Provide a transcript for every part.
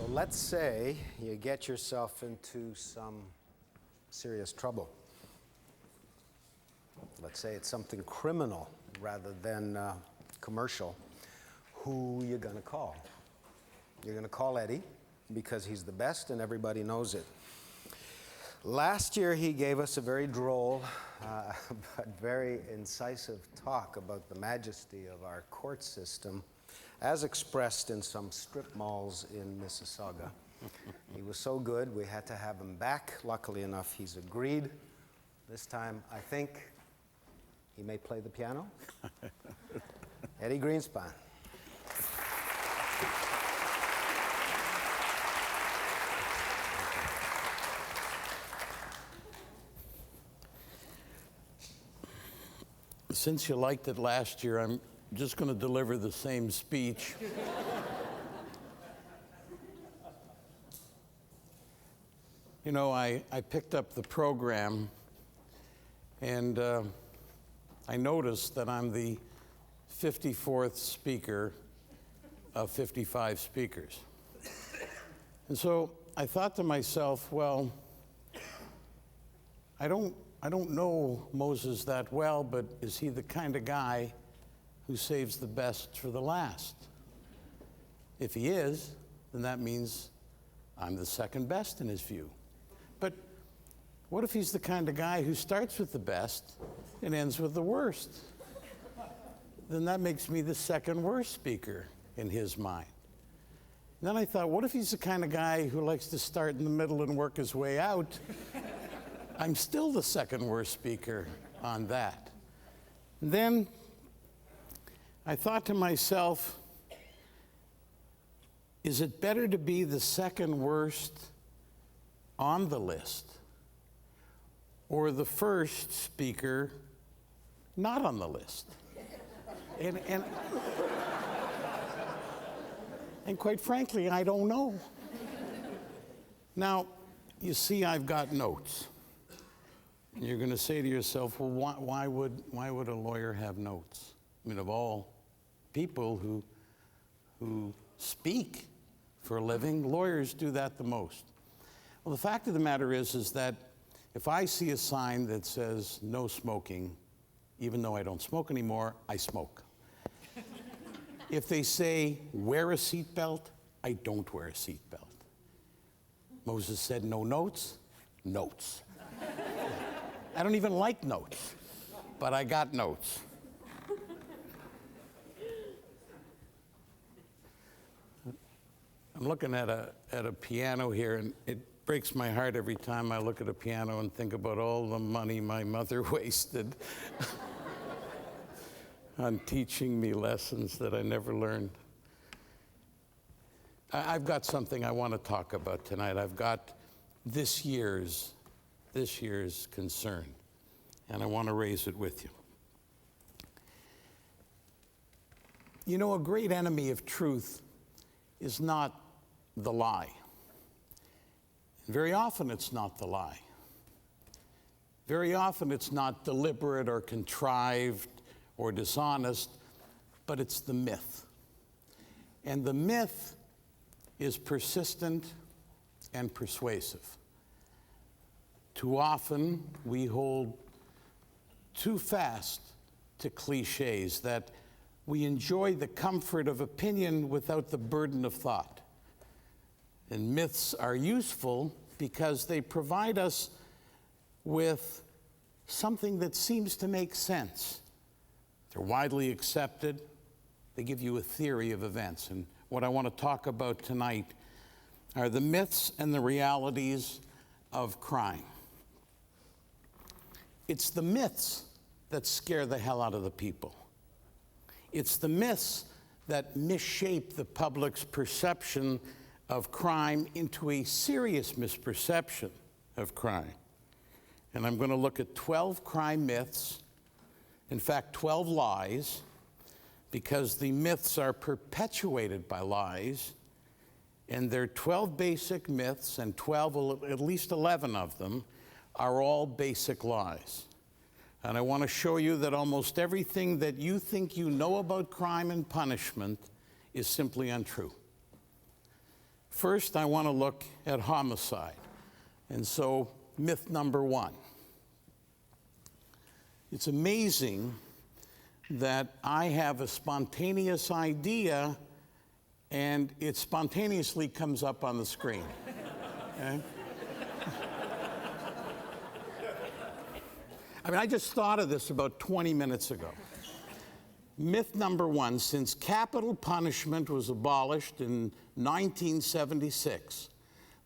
let's say you get yourself into some serious trouble. Let's say it's something criminal rather than commercial. Who you gonna call? You're gonna call Eddie because he's the best and everybody knows it. Last year he gave us a very droll but very incisive talk about the majesty of our court system as expressed in some strip malls in Mississauga. He was so good we had to have him back. Luckily enough he's agreed. This time I think he may play the piano. Eddie Greenspan. Since you liked it last year, I'm just going to deliver the same speech. You know, I picked up the program and I noticed that I'm the 54th speaker of 55 speakers. And so I thought to myself, well, I don't know Moses that well, but is he the kind of guy who saves the best for the last? If he is, then that means I'm the second best in his view. But what if he's the kind of guy who starts with the best and ends with the worst? Then that makes me the second worst speaker in his mind. And then I thought, what if he's the kind of guy who likes to start in the middle and work his way out? I'm still the second worst speaker on that. And then I thought to myself, is it better to be the second worst on the list or the first speaker not on the list? And quite frankly, I don't know. Now, you see, I've got notes. You're going to say to yourself, well, why would a lawyer have notes? I mean, of all people who speak for a living, lawyers do that the most. Well, the fact of the matter is that if I see a sign that says no smoking, even though I don't smoke anymore, I smoke. If they say wear a seatbelt, I don't wear a seatbelt. Moses said no notes, notes. I don't even like notes, but I got notes. I'm looking at a piano here, and it breaks my heart every time I look at a piano and think about all the money my mother wasted on teaching me lessons that I never learned. I've got something I want to talk about tonight. I've got this year's concern, and I want to raise it with you. You know, a great enemy of truth is not the lie. Very often it's not the lie. Very often it's not deliberate or contrived or dishonest, but it's the myth. And the myth is persistent and persuasive. Too often we hold too fast to cliches that we enjoy the comfort of opinion without the burden of thought. And myths are useful because they provide us with something that seems to make sense. They're widely accepted. They give you a theory of events. And what I want to talk about tonight are the myths and the realities of crime. It's the myths that scare the hell out of the people. It's the myths that misshape the public's perception of crime into a serious misperception of crime. And I'm going to look at 12 crime myths, in fact, 12 lies, because the myths are perpetuated by lies, and there are 12 basic myths, and at least 11 of them are all basic lies. And I want to show you that almost everything that you think you know about crime and punishment is simply untrue. First, I want to look at homicide. And so, myth number one. It's amazing that I have a spontaneous idea and it spontaneously comes up on the screen. Okay? I mean, I just thought of this about 20 minutes ago. Myth number one, since capital punishment was abolished in 1976,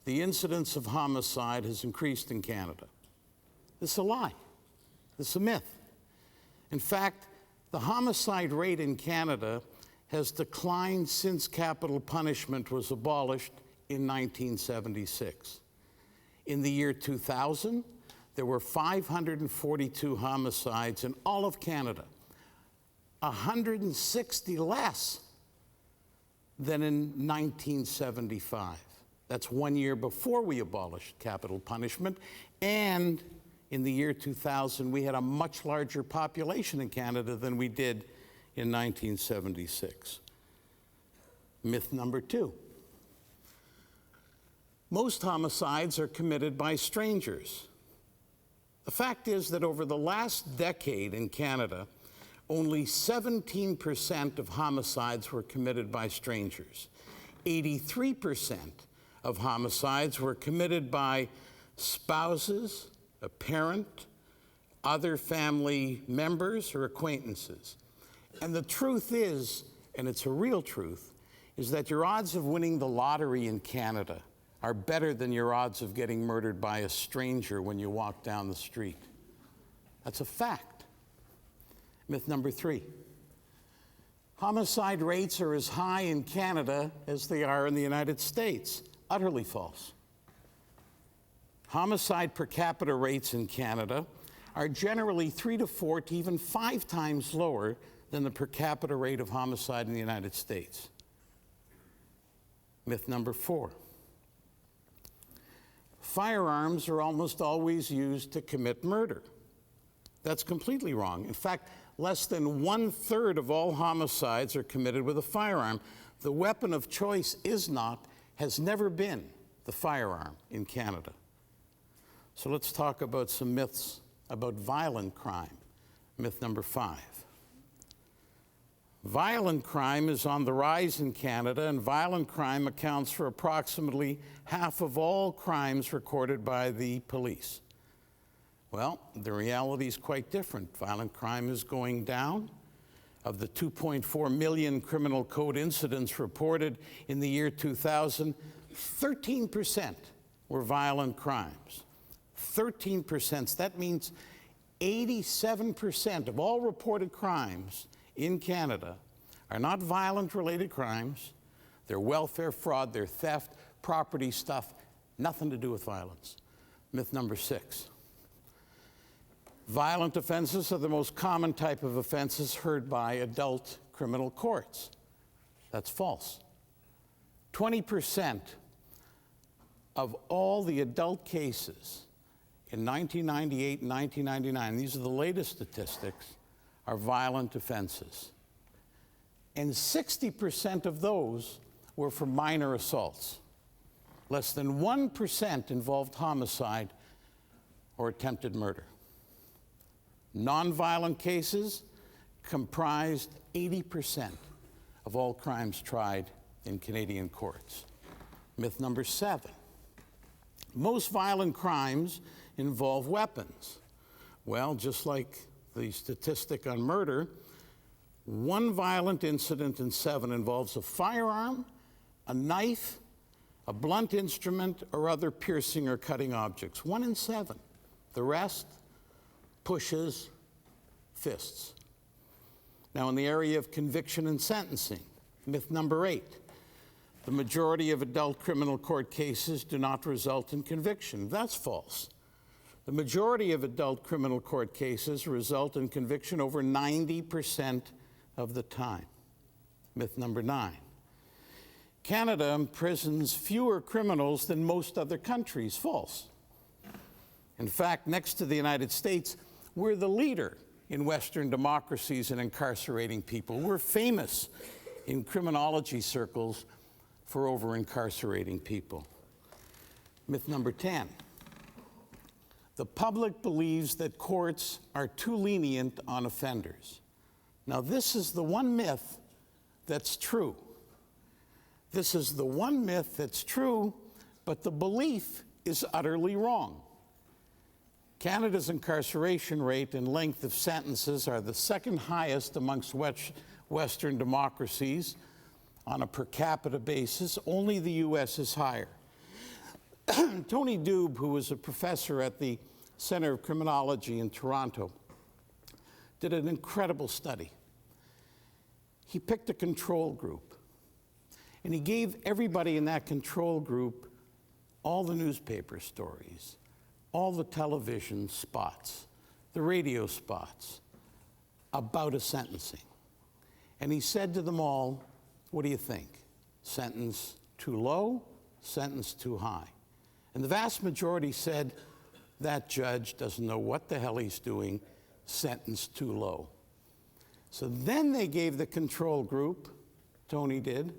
the incidence of homicide has increased in Canada. This is a lie. This is a myth. In fact, the homicide rate in Canada has declined since capital punishment was abolished in 1976. In the year 2000, there were 542 homicides in all of Canada, 160 less than in 1975. That's 1 year before we abolished capital punishment. And in the year 2000, we had a much larger population in Canada than we did in 1976. Myth number two. Most homicides are committed by strangers. The fact is that over the last decade in Canada, only 17% of homicides were committed by strangers. 83% of homicides were committed by spouses, a parent, other family members, or acquaintances. And the truth is, and it's a real truth, is that your odds of winning the lottery in Canada are better than your odds of getting murdered by a stranger when you walk down the street. That's a fact. Myth number three. Homicide rates are as high in Canada as they are in the United States. Utterly false. Homicide per capita rates in Canada are generally 3 to 4 to even 5 times lower than the per capita rate of homicide in the United States. Myth number 4. Firearms are almost always used to commit murder. That's completely wrong. In fact, less than 1/3 of all homicides are committed with a firearm. The weapon of choice is not, has never been, the firearm in Canada. So let's talk about some myths about violent crime. Myth number 5. Violent crime is on the rise in Canada, and violent crime accounts for approximately half of all crimes recorded by the police. Well, the reality is quite different. Violent crime is going down. Of the 2.4 million criminal code incidents reported in the year 2000, 13% were violent crimes. 13%. That means 87% of all reported crimes in Canada are not violent-related crimes. They're welfare fraud, they're theft, property stuff, nothing to do with violence. Myth number 6. Violent offenses are the most common type of offenses heard by adult criminal courts. That's false. 20% of all the adult cases in 1998 and 1999, these are the latest statistics, are violent offenses. And 60% of those were for minor assaults. Less than 1% involved homicide or attempted murder. Nonviolent cases comprised 80% of all crimes tried in Canadian courts. Myth number 7. Most violent crimes involve weapons. Well, just like the statistic on murder, 1 violent incident in 7 involves a firearm, a knife, a blunt instrument, or other piercing or cutting objects. 1 in 7. The rest, pushes, fists. Now, in the area of conviction and sentencing, myth number 8. The majority of adult criminal court cases do not result in conviction. That's false. The majority of adult criminal court cases result in conviction over 90% of the time. Myth number 9. Canada imprisons fewer criminals than most other countries. False. In fact, next to the United States, we're the leader in Western democracies in incarcerating people. We're famous in criminology circles for over-incarcerating people. Myth number 10. The public believes that courts are too lenient on offenders. Now, this is the one myth that's true. This is the one myth that's true, but the belief is utterly wrong. Canada's incarceration rate and length of sentences are the second highest amongst Western democracies on a per capita basis. Only the US is higher. Tony Dube, who was a professor at the Center of Criminology in Toronto, did an incredible study. He picked a control group, and he gave everybody in that control group all the newspaper stories, all the television spots, the radio spots about a sentencing. And he said to them all, what do you think? Sentence too low, sentence too high? And the vast majority said, that judge doesn't know what the hell he's doing, sentence too low. So then they gave the control group, Tony did,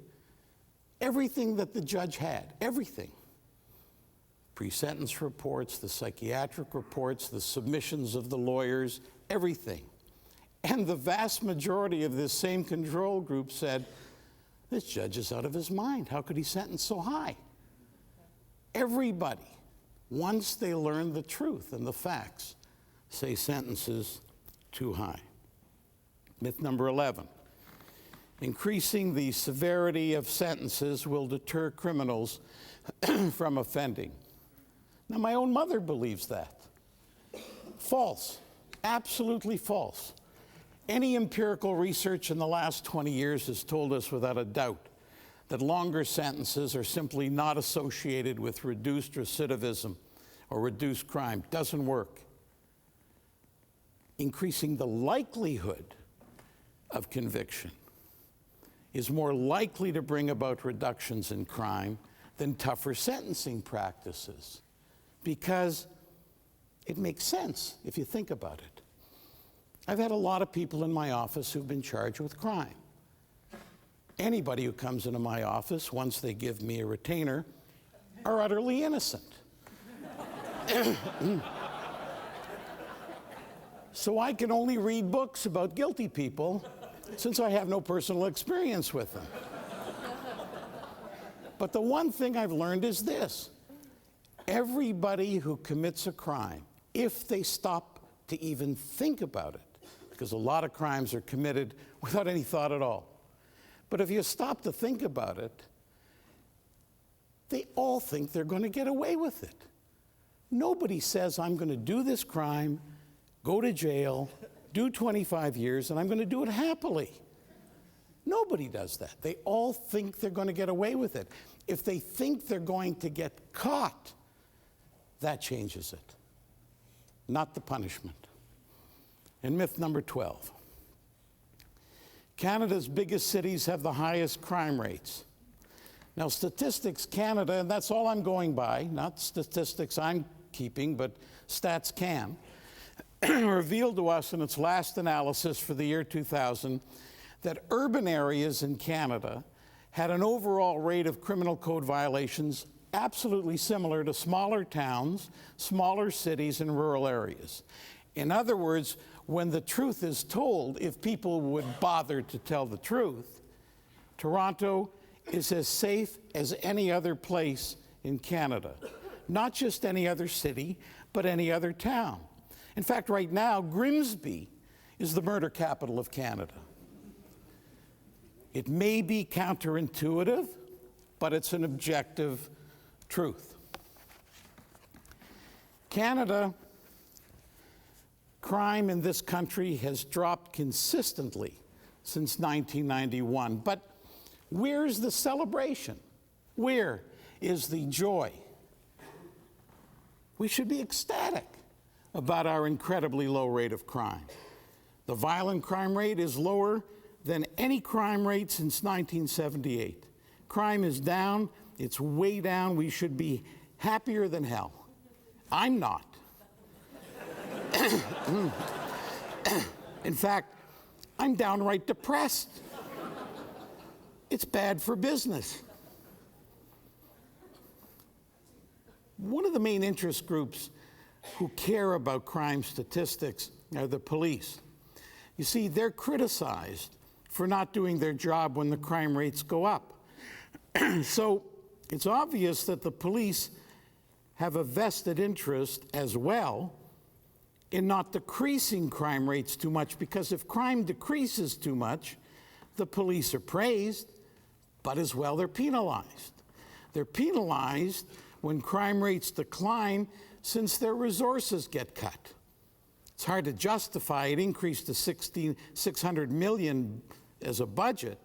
everything that the judge had, everything. Pre-sentence reports, the psychiatric reports, the submissions of the lawyers, everything. And the vast majority of this same control group said, this judge is out of his mind. How could he sentence so high? Everybody, once they learn the truth and the facts, say sentences too high. Myth number 11. Increasing the severity of sentences will deter criminals from offending. Now, my own mother believes that. False. Absolutely false. Any empirical research in the last 20 years has told us without a doubt that longer sentences are simply not associated with reduced recidivism or reduced crime. Doesn't work. Increasing the likelihood of conviction is more likely to bring about reductions in crime than tougher sentencing practices, because it makes sense if you think about it. I've had a lot of people in my office who've been charged with crime. Anybody who comes into my office, once they give me a retainer, are utterly innocent. So I can only read books about guilty people since I have no personal experience with them. But the one thing I've learned is this. Everybody who commits a crime, if they stop to even think about it, because a lot of crimes are committed without any thought at all, but if you stop to think about it, they all think they're going to get away with it. Nobody says, I'm going to do this crime, go to jail, do 25 years, and I'm going to do it happily. Nobody does that. They all think they're going to get away with it. If they think they're going to get caught, that changes it, not the punishment. And myth number 12. Canada's biggest cities have the highest crime rates. Now, Statistics Canada, and that's all I'm going by, not statistics I'm keeping, but Stats Can, revealed to us in its last analysis for the year 2000 that urban areas in Canada had an overall rate of criminal code violations absolutely similar to smaller towns, smaller cities, and rural areas. In other words, when the truth is told, if people would bother to tell the truth, Toronto is as safe as any other place in Canada. Not just any other city, but any other town. In fact, right now, Grimsby is the murder capital of Canada. It may be counterintuitive, but it's an objective truth. Canada, crime in this country has dropped consistently since 1991. But where's the celebration? Where is the joy? We should be ecstatic about our incredibly low rate of crime. The violent crime rate is lower than any crime rate since 1978. Crime is down. It's way down. We should be happier than hell. I'm not. In fact, I'm downright depressed. It's bad for business. One of the main interest groups who care about crime statistics are the police. You see, they're criticized for not doing their job when the crime rates go up. So it's obvious that the police have a vested interest as well in not decreasing crime rates too much, because if crime decreases too much, the police are praised, but as well they're penalized. They're penalized when crime rates decline, since their resources get cut. It's hard to justify an increase to $600 million as a budget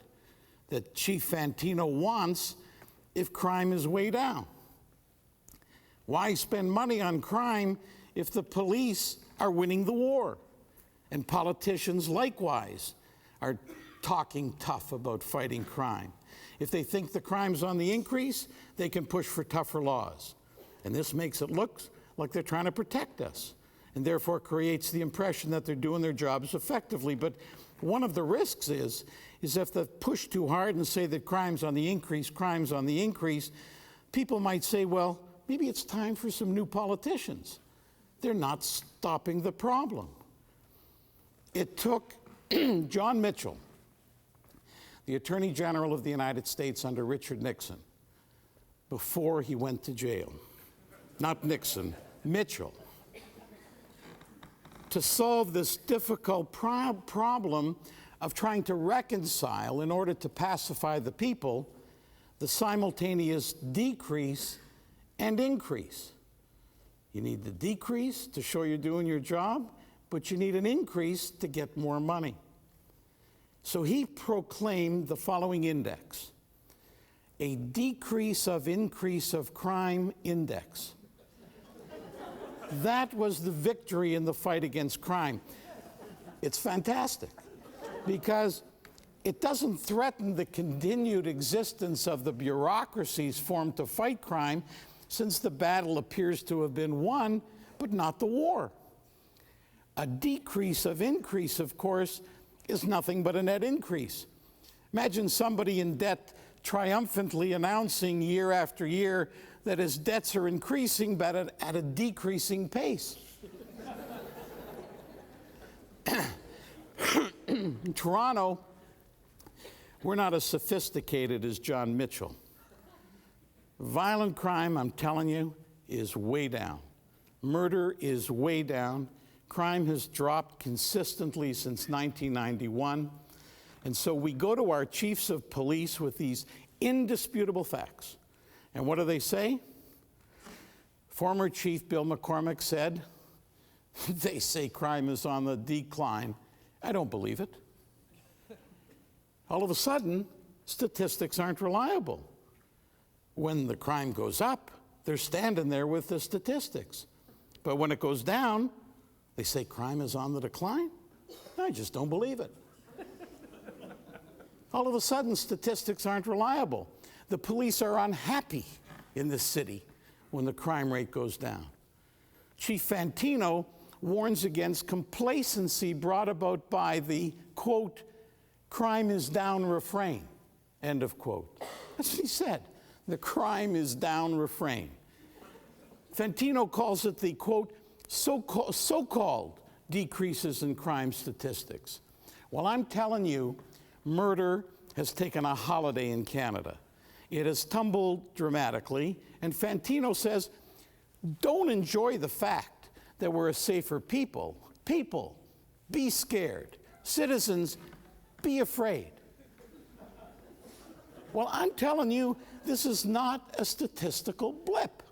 that Chief Fantino wants if crime is way down. Why spend money on crime if the police are winning the war? And politicians likewise are talking tough about fighting crime. If they think the crime's on the increase, they can push for tougher laws. And this makes it look like they're trying to protect us, and therefore creates the impression that they're doing their jobs effectively. But one of the risks is if they push too hard and say that crime's on the increase, people might say, well, maybe it's time for some new politicians. They're not stopping the problem. It took John Mitchell, the Attorney General of the United States under Richard Nixon, before he went to jail. Not Nixon, Mitchell. To solve this difficult problem of trying to reconcile, in order to pacify the people, the simultaneous decrease and increase. You need the decrease to show you're doing your job, but you need an increase to get more money. So he proclaimed the following index: a decrease of increase of crime index. That was the victory in the fight against crime. It's fantastic because it doesn't threaten the continued existence of the bureaucracies formed to fight crime, since the battle appears to have been won, but not the war. A decrease of increase, of course, is nothing but a net increase. Imagine somebody in debt triumphantly announcing year after year that his debts are increasing, but at a decreasing pace. In Toronto, we're not as sophisticated as John Mitchell. Violent crime, I'm telling you, is way down. Murder is way down. Crime has dropped consistently since 1991. And so we go to our chiefs of police with these indisputable facts. And what do they say? Former Chief Bill McCormick said, they say crime is on the decline. I don't believe it. All of a sudden, statistics aren't reliable. When the crime goes up, they're standing there with the statistics. But when it goes down, they say crime is on the decline. I just don't believe it. All of a sudden, statistics aren't reliable. The police are unhappy in this city when the crime rate goes down. Chief Fantino warns against complacency brought about by the, quote, crime is down refrain, end of quote. That's what he said. The crime is down refrain. Fantino calls it the, quote, so-called decreases in crime statistics. Well, I'm telling you, murder has taken a holiday in Canada. It has tumbled dramatically, and Fantino says, don't enjoy the fact that we're a safer people. People, be scared. Citizens, be afraid. Well, I'm telling you, this is not a statistical blip.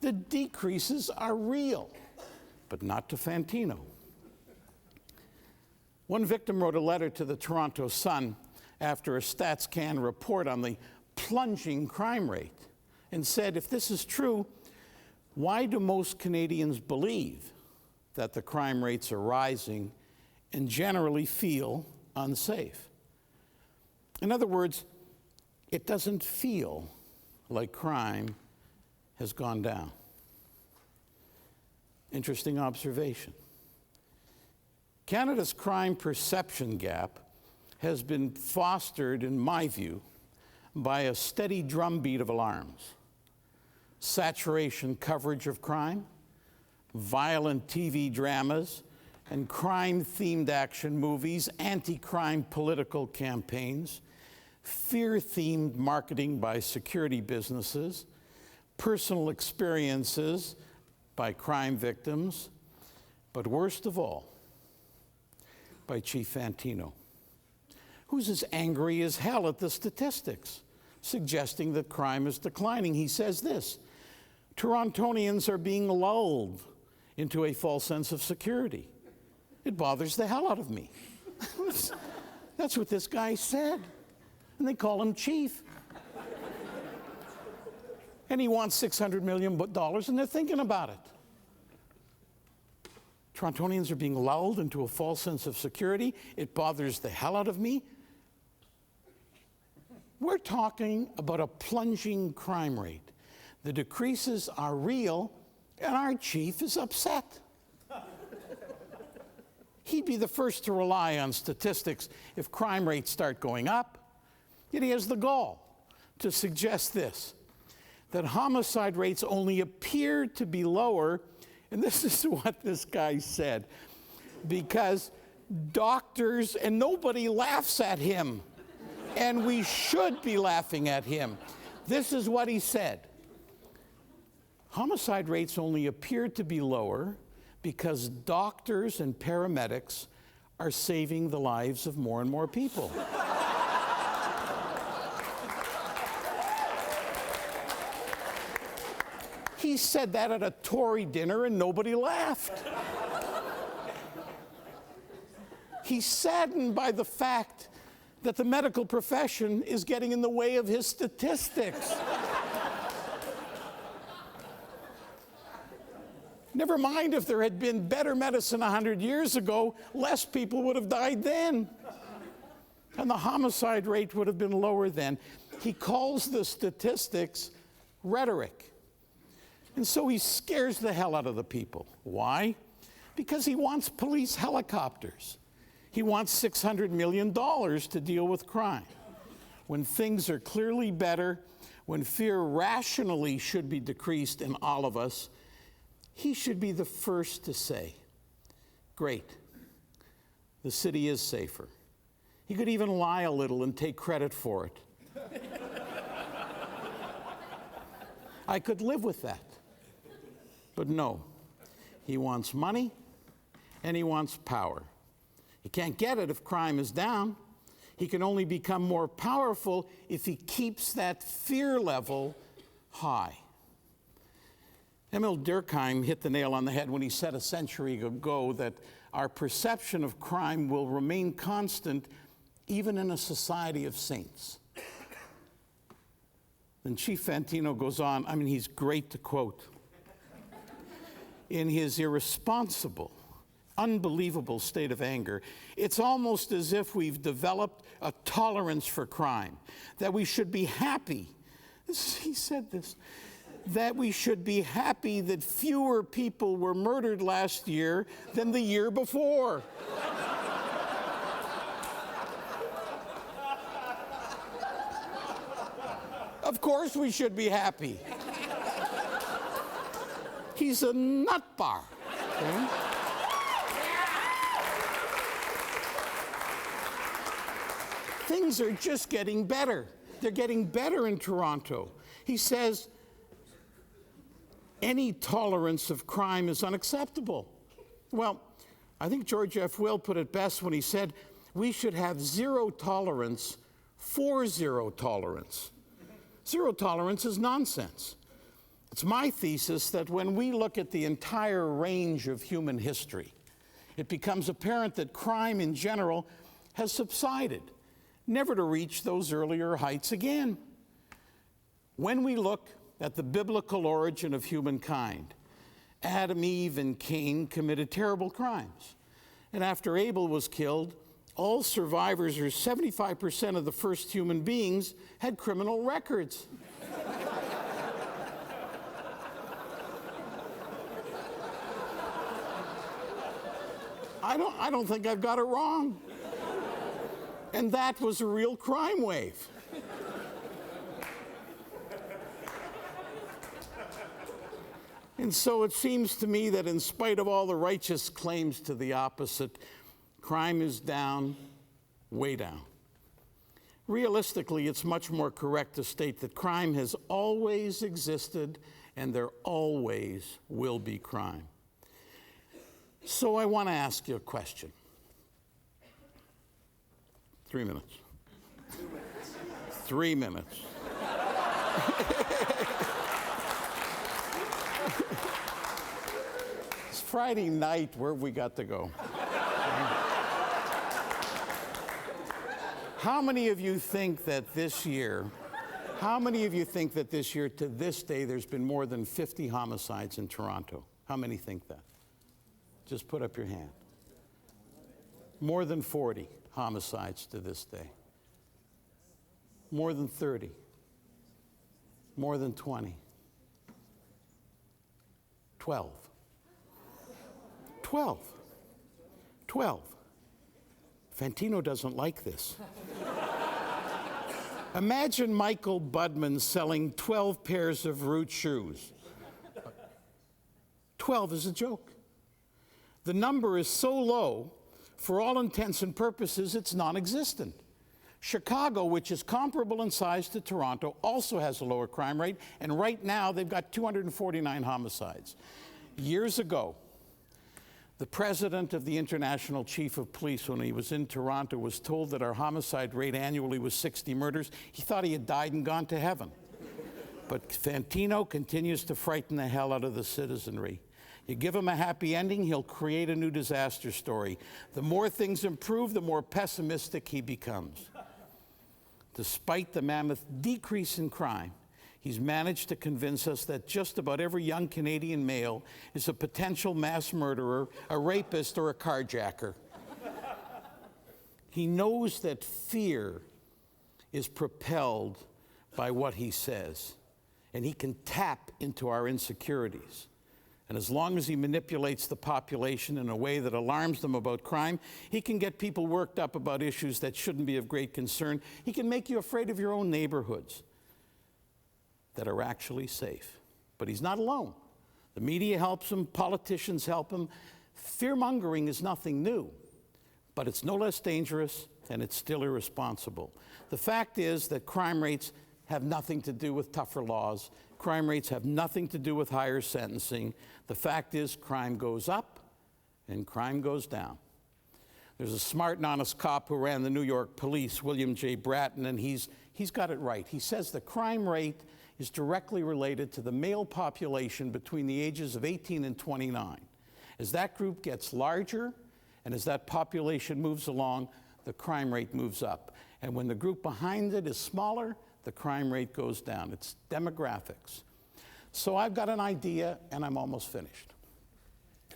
The decreases are real, but not to Fantino. One victim wrote a letter to the Toronto Sun after a StatsCan report on the plunging crime rate and said, if this is true, why do most Canadians believe that the crime rates are rising and generally feel unsafe? In other words, it doesn't feel like crime has gone down. Interesting observation. Canada's crime perception gap has been fostered, in my view, by a steady drumbeat of alarms. saturation coverage of crime, violent TV dramas, and crime-themed action movies, anti-crime political campaigns, fear-themed marketing by security businesses, personal experiences by crime victims, but worst of all, by Chief Fantino, who's as angry as hell at the statistics, suggesting that crime is declining. He says this: Torontonians are being lulled into a false sense of security. It bothers the hell out of me. That's what this guy said. And they call him chief. And he wants $600 million, and they're thinking about it. Torontonians are being lulled into a false sense of security. It bothers the hell out of me. We're talking about a plunging crime rate. The decreases are real, and our chief is upset. He'd be the first to rely on statistics if crime rates start going up. Yet he has the gall to suggest this, that homicide rates only appear to be lower, and this is what this guy said, because doctors, and nobody laughs at him, and we should be laughing at him. This is what he said: homicide rates only appear to be lower because doctors and paramedics are saving the lives of more and more people. He said that at a Tory dinner and nobody laughed. He's saddened by the fact that the medical profession is getting in the way of his statistics. Never mind if there had been better medicine 100 years ago, less people would have died then. And the homicide rate would have been lower then. He calls the statistics rhetoric. And so he scares the hell out of the people. Why? Because he wants police helicopters. He wants $600 million to deal with crime. When things are clearly better, when fear rationally should be decreased in all of us, he should be the first to say, great, the city is safer. He could even lie a little and take credit for it. I could live with that. But no, he wants money and he wants power. He can't get it if crime is down. He can only become more powerful if he keeps that fear level high. Emil Durkheim hit the nail on the head when he said a century ago that our perception of crime will remain constant even in a society of saints. And Chief Fantino goes on, he's great to quote. In his irresponsible, unbelievable state of anger, it's almost as if we've developed a tolerance for crime, that we should be happy. He said this, that we should be happy that fewer people were murdered last year than the year before. Of course we should be happy. He's a nut bar. Okay? Things are just getting better. They're getting better in Toronto. He says, any tolerance of crime is unacceptable. Well, I think George F. Will put it best when he said, we should have zero tolerance for zero tolerance. Zero tolerance is nonsense. It's my thesis that when we look at the entire range of human history, it becomes apparent that crime in general has subsided, never to reach those earlier heights again. When we look at the biblical origin of humankind, Adam, Eve, and Cain committed terrible crimes. And after Abel was killed, all survivors, or 75% of the first human beings, had criminal records. I don't think I've got it wrong. And that was a real crime wave. And so it seems to me that in spite of all the righteous claims to the opposite, crime is down, way down. Realistically, it's much more correct to state that crime has always existed and there always will be crime. So I want to ask you a question. 3 minutes. 2 minutes. 3 minutes. It's Friday night. Where have we got to go? How many of you think that this year, to this day, there's been more than 50 homicides in Toronto? How many think that? Just put up your hand. More than 40 homicides to this day. More than 30. More than 20. 12. 12. 12. Fantino doesn't like this. Imagine Michael Budman selling 12 pairs of Root shoes. 12 is a joke. The number is so low, for all intents and purposes, it's non-existent. Chicago, which is comparable in size to Toronto, also has a lower crime rate, and right now they've got 249 homicides. Years ago, the president of the International Chief of Police, when he was in Toronto, was told that our homicide rate annually was 60 murders. He thought he had died and gone to heaven. But Fantino continues to frighten the hell out of the citizenry. You give him a happy ending, he'll create a new disaster story. The more things improve, the more pessimistic he becomes. Despite the mammoth decrease in crime, he's managed to convince us that just about every young Canadian male is a potential mass murderer, a rapist, or a carjacker. He knows that fear is propelled by what he says, and he can tap into our insecurities. And as long as he manipulates the population in a way that alarms them about crime, he can get people worked up about issues that shouldn't be of great concern. He can make you afraid of your own neighborhoods that are actually safe. But he's not alone. The media helps him, politicians help him. Fear-mongering is nothing new, but it's no less dangerous and it's still irresponsible. The fact is that crime rates have nothing to do with tougher laws. Crime rates have nothing to do with higher sentencing. The fact is crime goes up and crime goes down. There's a smart and honest cop who ran the New York police, William J. Bratton, and he's got it right. He says the crime rate is directly related to the male population between the ages of 18 and 29. As that group gets larger and as that population moves along, the crime rate moves up. And when the group behind it is smaller, the crime rate goes down. It's demographics. So I've got an idea, and I'm almost finished.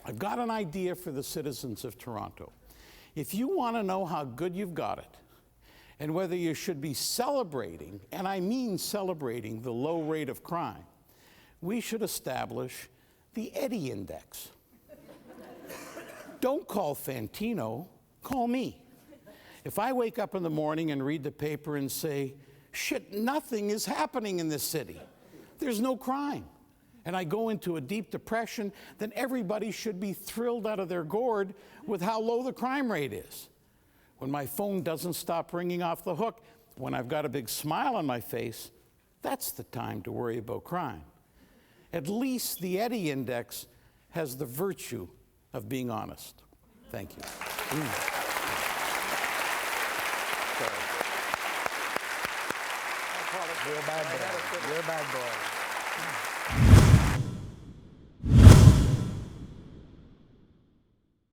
I've got an idea for the citizens of Toronto. If you want to know how good you've got it, and whether you should be celebrating, and I mean celebrating, the low rate of crime, we should establish the Eddie Index. Don't call Fantino, call me. If I wake up in the morning and read the paper and say, shit, nothing is happening in this city, there's no crime, and I go into a deep depression, then everybody should be thrilled out of their gourd with how low the crime rate is. When my phone doesn't stop ringing off the hook, when I've got a big smile on my face, that's the time to worry about crime. At least the Eddie Index has the virtue of being honest. Thank you. You're a bad boy. You're a bad boy.